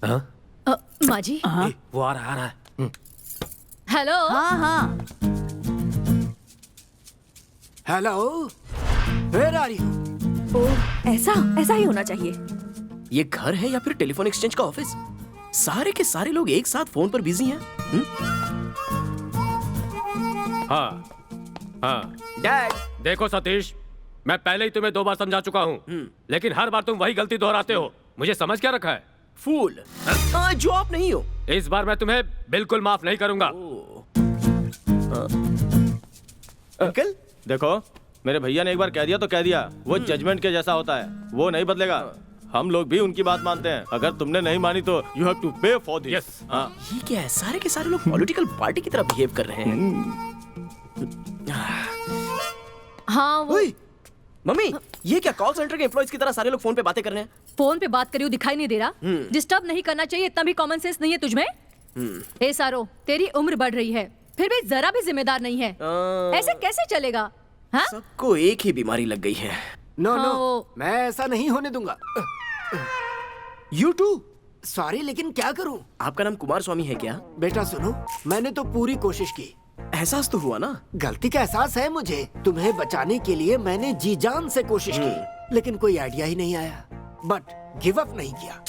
माँ जी। वो आ रहा है। हेलो। हाँ हाँ। Hello, where are you? Oh, ऐसा ऐसा ही होना चाहिए। ये घर है या फिर टेलीफोन एक्सचेंज का ऑफिस? सारे के सारे लोग एक साथ फोन पर बिजी हैं। हाँ हाँ। डैड, देखो सतीश, मैं पहले ही तुम्हें 2 बार समझा चुका हूँ, लेकिन हर बार तुम वही गलती दोहराते हो। मुझे समझ क्या रखा है? फूल। जो आप नहीं हो। इस बार मैं तुम्हें बिल्कुल माफ नहीं करूंगा। अंकल, देखो, मेरे भैया ने एक बार कह दिया तो कह दिया। वो जजमेंट के जैसा होता है, वो नहीं बदलेगा। हम लोग भी उनकी बात मानते हैं। अगर तुमने नहीं मानी तो यू हैव टू पे फॉर दिस। यस। हाँ। ये क्या है? सारे के सारे लोग पॉलिटिकल पार्टी की तरह बिहेव कर रहे हैं। हाँ वो ओए, मम्मी, ये क्या कॉल सेंटर के एम्प्लॉइज की तरह सारे लोग फोन पे बातें कर रहे हैं? फोन पे बात करी दिखाई नहीं दे रहा? डिस्टर्ब नहीं करना चाहिए, इतना भी कॉमन सेंस नहीं है तुझमें? ए सारो, तेरी उम्र बढ़ रही है, फिर भी जरा भी जिम्मेदार नहीं है। ऐसे कैसे चलेगा? हाँ? सबको एक ही बीमारी लग गई है। नो हाँ, नो, वो- मैं ऐसा नहीं होने दूंगा। You to. सॉरी, लेकिन क्या करूं? आपका नाम कुमार स्वामी है क्या? बेटा सुनो, मैंने तो पूरी कोशिश की। एहसास तो हुआ ना? गलती का एहसास है मुझे। तुम्हें बचाने के लिए मैंने जी जान से कोशिश की, लेकिन कोई आइडिया ही नहीं आया। बट गिव अप नहीं किया।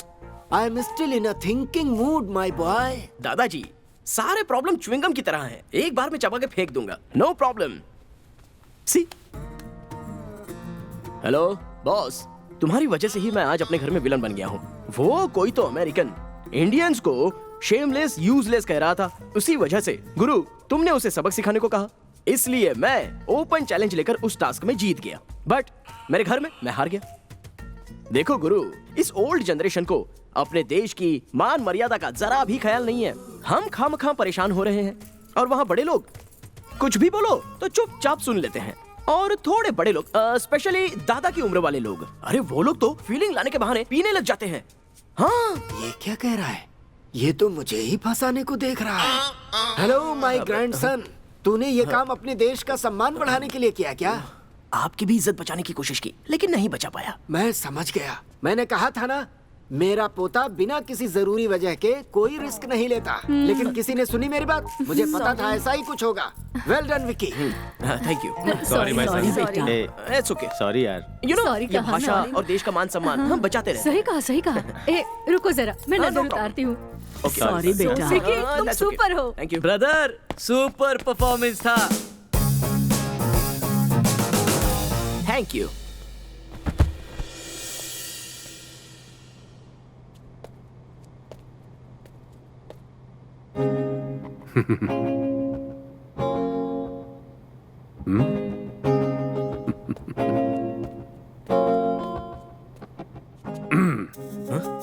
I am still in a thinking mood my boy. दादाजी, सारे प्रॉब्लम च्युइंगम की तरह हैं। एक बार में चबा के फेंक दूंगा। No problem. See. Hello boss, तुम्हारी वजह से ही मैं आज अपने घर में विलन बन गया हूँ। वो कोई तो अमेरिकन इंडियंस को शेमलेस यूजलेस कह रहा था। उसी वजह से गुरु, तुमने उसे सबक सिखाने को कहा, इसलिए मैं ओपन चैलेंज लेकर उस टास्क में जीत गया। बट मेरे घर में मैं हार गया। देखो गुरु, इस ओल्ड जनरेशन को अपने देश की मान मर्यादा का जरा भी ख्याल नहीं है। हम खामखा परेशान हो रहे हैं और वहाँ बड़े लोग कुछ भी बोलो तो चुपचाप सुन लेते हैं। और थोड़े बड़े लोग, स्पेशली दादा की उम्र वाले लोग, अरे वो लोग तो फीलिंग लाने के बहाने पीने लग जाते हैं। हाँ, ये क्या कह रहा है? ये तो मुझे ही फंसाने को देख रहा है। हेलो माय ग्रैंडसन, तूने ये काम अपने देश का सम्मान बढ़ाने के लिए किया क्या? आपकी भी इज्जत बचाने की कोशिश की, लेकिन नहीं बचा पाया। मैं समझ गया। मैंने कहा था ना, मेरा पोता बिना किसी जरूरी वजह के कोई रिस्क नहीं लेता। लेकिन किसी ने सुनी मेरी बात? मुझे पता था ऐसा ही कुछ होगा। Well done Vicky. Thank you. Sorry my sorry son. बेटा। It's okay. सॉरी यार। यू नो, Sorry ये कहा भाषा ना। और देश का मान सम्मान हम बचाते रहे। सही कहा, सही कहा। ए रुको जरा, मैं हाँ, नजर no problem. उतारती हूँ। सॉरी बेटा। विकी, तुम That's okay. सुपर हो। Thank you. Brother, super performance था। Thank you.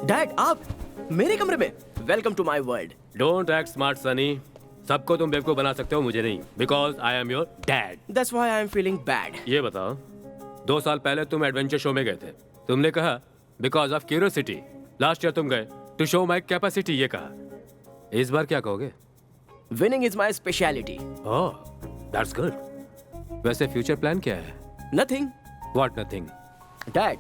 डैड, आप मेरे कमरे में? Welcome to my world. Don't act smart Sunny. सबको तुम बेवकूफ बना सकते हो, मुझे नहीं। Because I am your dad. That's why I am feeling bad. ये बताओ, 2 साल पहले तुम एडवेंचर शो में गए थे। तुमने कहा because of curiosity. Last year तुम गए टू शो माई कैपेसिटी, ये कहा। इस बार क्या कहोगे? Winning is my speciality. Oh, that's good. वैसे फ्यूचर प्लान क्या है? नथिंग। What nothing? डैड,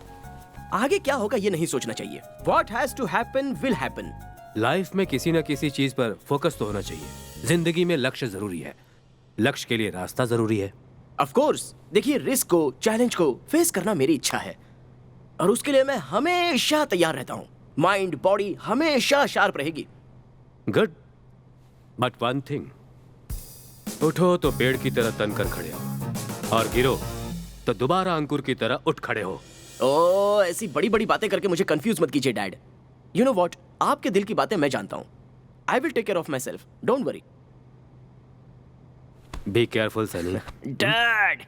आगे क्या होगा ये नहीं सोचना चाहिए। What has to happen will happen. Life में किसी न किसी चीज पर फोकस तो होना चाहिए। जिंदगी में लक्ष्य जरूरी है, लक्ष्य के लिए रास्ता जरूरी है। Of course, देखिए, रिस्क को, चैलेंज को फेस करना मेरी इच्छा है और उसके लिए मैं हमेशा तैयार रहता हूँ। माइंड बॉडी हमेशा शार्प रहेगी। गुड, बट वन थिंग, उठो तो पेड़ की तरह तन कर खड़े हो, और गिरो तो दोबारा अंकुर की तरह उठ खड़े हो। ओह, ऐसी बड़ी बड़ी बातें करके मुझे कंफ्यूज मत कीजिए डैड। यू नो व्हाट, आपके दिल की बातें मैं जानता हूँ। I will take care of myself, don't worry. Be careful Sunny. Dad.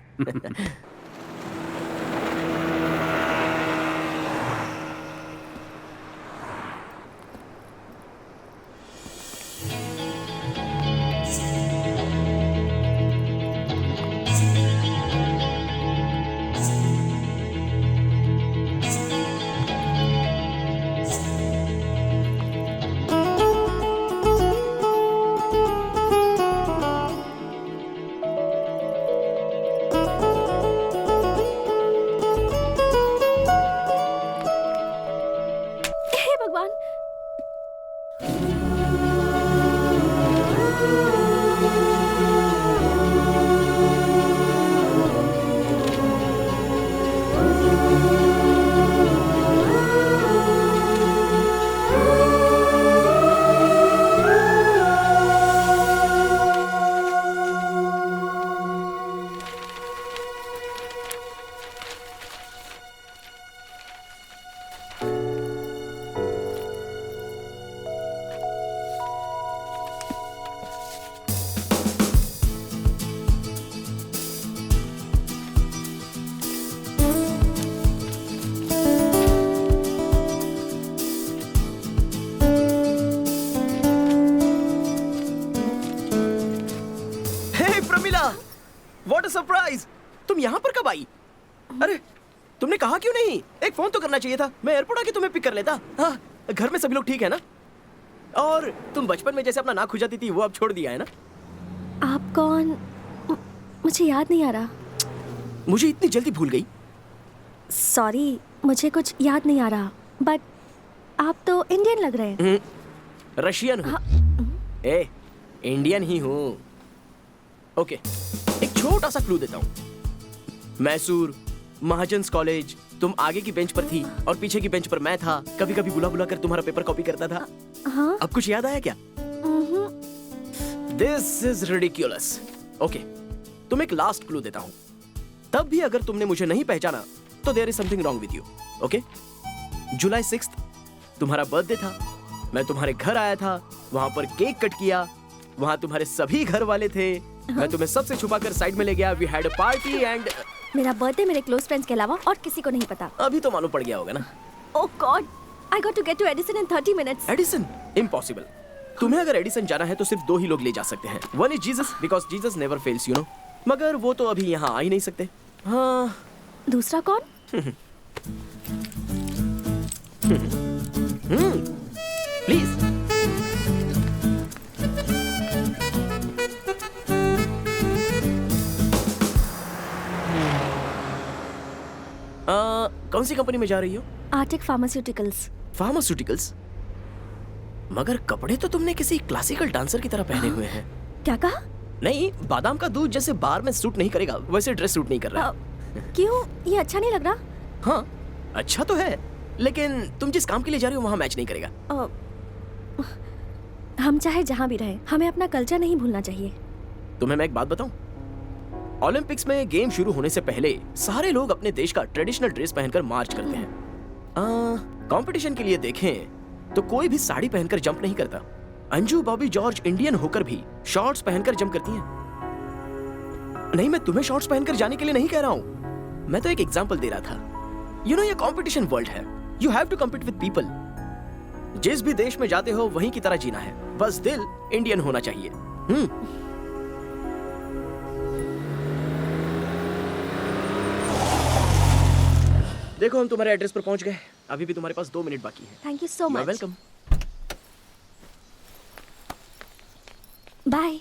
What a surprise! तुम यहाँ पर कब आई? अरे तुमने कहा क्यों नहीं? एक फोन तो करना चाहिए था, मैं एयरपोर्ट आके तुम्हें पिक कर लेता। हाँ, घर में सभी लोग ठीक है ना? और तुम बचपन में जैसे अपना नाक खुजाती थी वो अब छोड़ दिया है ना? आप कौन? मुझे याद नहीं आ रहा। मुझे इतनी जल्दी भूल गई? सॉरी, मुझे कुछ याद नहीं आ रहा। बट आप तो इंडियन लग रहे हैं। रशियन हूँ। ए, इंडियन ही हूँ। ओके, एक छोटा सा क्लू देता हूँ। मैसूर, महाजन्स कॉलेज, तुम आगे की बेंच पर थी और पीछे की बेंच पर मैं था। कभी कभी बुला बुला कर तुम्हारा पेपर कॉपी करता था। हाँ? अब कुछ याद आया क्या? This is ridiculous. ओके, तुम एक लास्ट क्लू देता हूँ। तब भी अगर तुमने मुझे नहीं पहचाना तो there is something wrong with you. Okay, जुलाई 6 तुम्हारा बर्थडे था। मैं तुम्हारे घर आया था, वहां पर केक कट किया, वहां तुम्हारे सभी घर वाले थे। मैं तुम्हें सबसे छुपाकर साइड में ले गया। We had a party and मेरा बर्थडे मेरे क्लोज फ्रेंड्स के अलावा और किसी को नहीं पता। अभी तो मालूम पड़ गया होगा ना? Oh God, I got to get to Edison in 30 minutes. Edison? Impossible. तुम्हें अगर एडिसन जाना है तो सिर्फ 2 ही लोग ले जा सकते हैं। One is Jesus, because Jesus never fails, you know. मगर वो तो अभी यहाँ आ ही नहीं सकते। हाँ, दूसरा कौन? प्लीज। कौन सी कंपनी में जा रही हो? Arctic pharmaceuticals. फार्मास्यूटिकल्स? मगर कपड़े तो तुमने किसी क्लासिकल डांसर की तरह पहने हुए हैं। क्या कहा? नहीं, बादाम का दूध जैसे बार में सूट नहीं करेगा वैसे ड्रेस सूट नहीं कर रहा। क्यों? ये अच्छा नहीं लग रहा? हाँ, अच्छा तो है, लेकिन तुम जिस काम के लिए जा रही हो वहाँ मैच नहीं करेगा। हम चाहे जहाँ भी रहे, हमें अपना कल्चर नहीं भूलना चाहिए। तुम्हें मैं एक बात बताऊं? ओलंपिक्स में गेम शुरू होने से पहले सारे लोग अपने देश का ट्रेडिशनल ड्रेस पहनकर मार्च करते हैं। कंपटीशन के लिए देखें तो कोई भी साड़ी पहनकर जंप नहीं करता। अंजू बॉबी जॉर्ज इंडियन होकर भी शॉर्ट्स पहनकर जंप करती हैं। नहीं, मैं तुम्हें शॉर्ट्स पहनकर जाने के लिए नहीं कह रहा हूं। मैं तो एक एग्जांपल दे रहा था। यू नो, ये कंपटीशन वर्ल्ड है। You have to compete with people. जिस भी देश में जाते हो वहीं की तरह जीना है, बस दिल इंडियन होना चाहिए। देखो, हम तुम्हारे एड्रेस पर पहुंच गए। अभी भी तुम्हारे पास 2 मिनट बाकी है। Thank you so much. Welcome. Bye.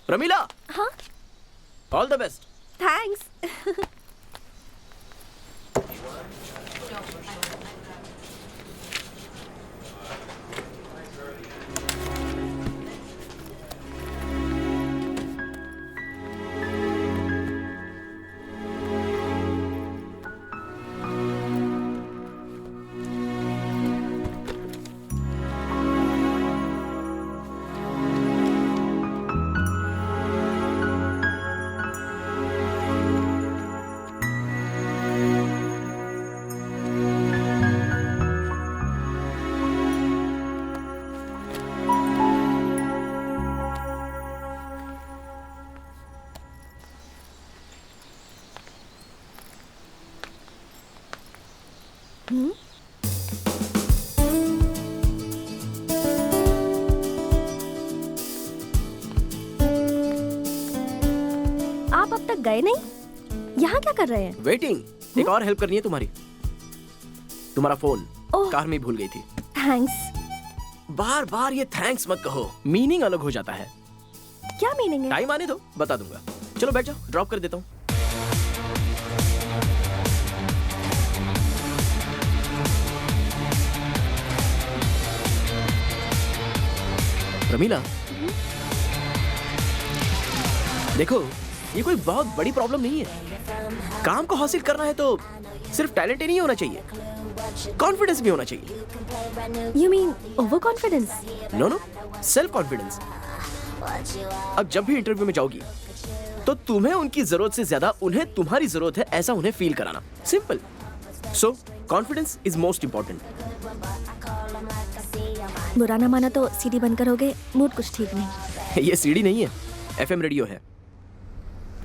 Pramila. हाँ? All the best. थैंक्स। आप अब तक गए नहीं? यहाँ क्या कर रहे हैं? वेटिंग। एक और हेल्प करनी है तुम्हारी। तुम्हारा फोन ओह। कार में भूल गई थी। थैंक्स। बार बार ये थैंक्स मत कहो, मीनिंग अलग हो जाता है। क्या मीनिंग है? टाइम आने दो, बता दूंगा। चलो बैठ जाओ, ड्रॉप कर देता हूँ। प्रमीला, देखो ये कोई बहुत बड़ी प्रॉब्लम नहीं है। काम को हासिल करना है तो सिर्फ टैलेंट ही नहीं होना चाहिए, कॉन्फिडेंस भी होना चाहिए। You mean over confidence? No no, self confidence. अब जब भी इंटरव्यू में जाओगी तो तुम्हें उनकी जरूरत से ज्यादा उन्हें तुम्हारी जरूरत है ऐसा उन्हें फील कराना। Simple. So confidence is most important. बुरा ना माना तो सीडी बनकर हो गए, मूड कुछ ठीक नहीं। ये सीडी नहीं है, एफएम रेडियो है।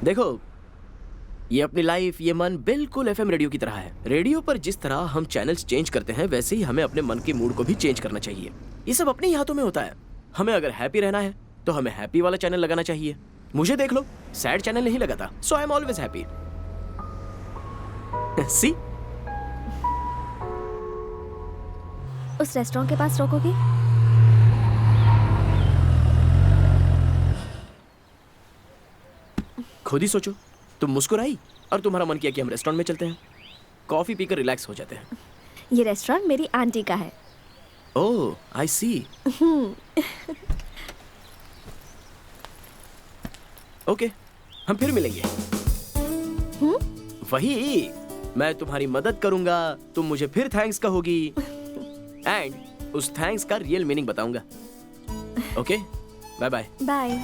देखो ये अपनी लाइफ, ये मन बिल्कुल एफएम रेडियो की तरह है। रेडियो पर जिस तरह हम चैनल्स चेंज करते हैं वैसे ही हमें अपने मन के मूड को भी चेंज करना चाहिए। ये सब अपने ही हाथों में होता है। हमें अगर हैप्पी रहना है तो हमें हैप्पी वाला चैनल लगाना चाहिए। मुझे देख लो, सैड चैनल नहीं लगाता, सो आई एम ऑलवेज हैप्पी। सी, उस रेस्टोरेंट के पास रोकोगे? खुद ही सोचो, तुम मुस्कुराई और तुम्हारा मन किया कि हम रेस्टोरेंट में चलते हैं, कॉफी पीकर रिलैक्स हो जाते हैं। ये रेस्टोरेंट मेरी आंटी का है। ओह, आई सी। ओके, हम फिर मिलेंगे। वही, मैं तुम्हारी मदद करूंगा, तुम मुझे फिर थैंक्स कहोगी एंड उस थैंक्स का रियल मीनिंग बताऊंगा। Okay, bye bye. बाय।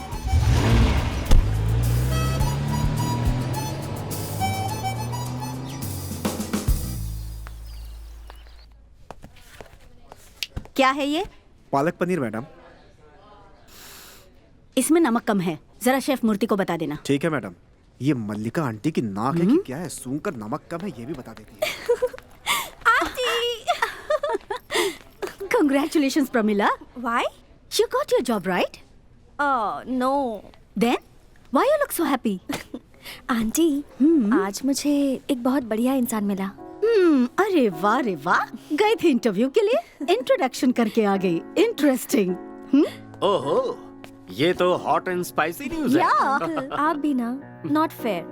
क्या है ये? पालक पनीर मैडम। इसमें नमक कम है, जरा शेफ मूर्ति को बता देना। ठीक है मैडम। ये मल्लिका आंटी की नाक है कि क्या है? सूंघकर नमक कम है ये भी बता देती है। Congratulations, Pramila. Why? You got your job, right? No. Then, why you look so happy? Aunty, आज मुझे एक बहुत बढ़िया इंसान मिला। अरे वाह रे वाह, गए थे इंटरव्यू के लिए, इंट्रोडक्शन करके आ गई। इंटरेस्टिंग। ओहो, ये तो हॉट एंड स्पाइसी न्यूज़ है। अंकल, आप भी ना। Not fair.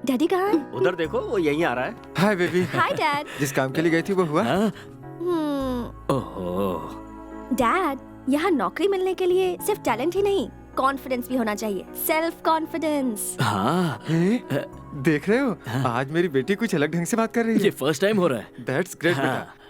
डैडी कहाँ हैं? उधर देखो, वो यहीं आ रहा है। Hi baby. Hi dad. जिस काम के लिए गई थी वो हुआ? ओहो, डैड, यहाँ नौकरी मिलने के लिए सिर्फ टैलेंट ही नहीं, कॉन्फिडेंस भी होना चाहिए। Self confidence. हाँ, देख रहे हो, आज मेरी बेटी कुछ अलग ढंग से बात कर रही ये है। फर्स्ट टाइम हो रहा है। दैट्स ग्रेट हाँ। बेटा।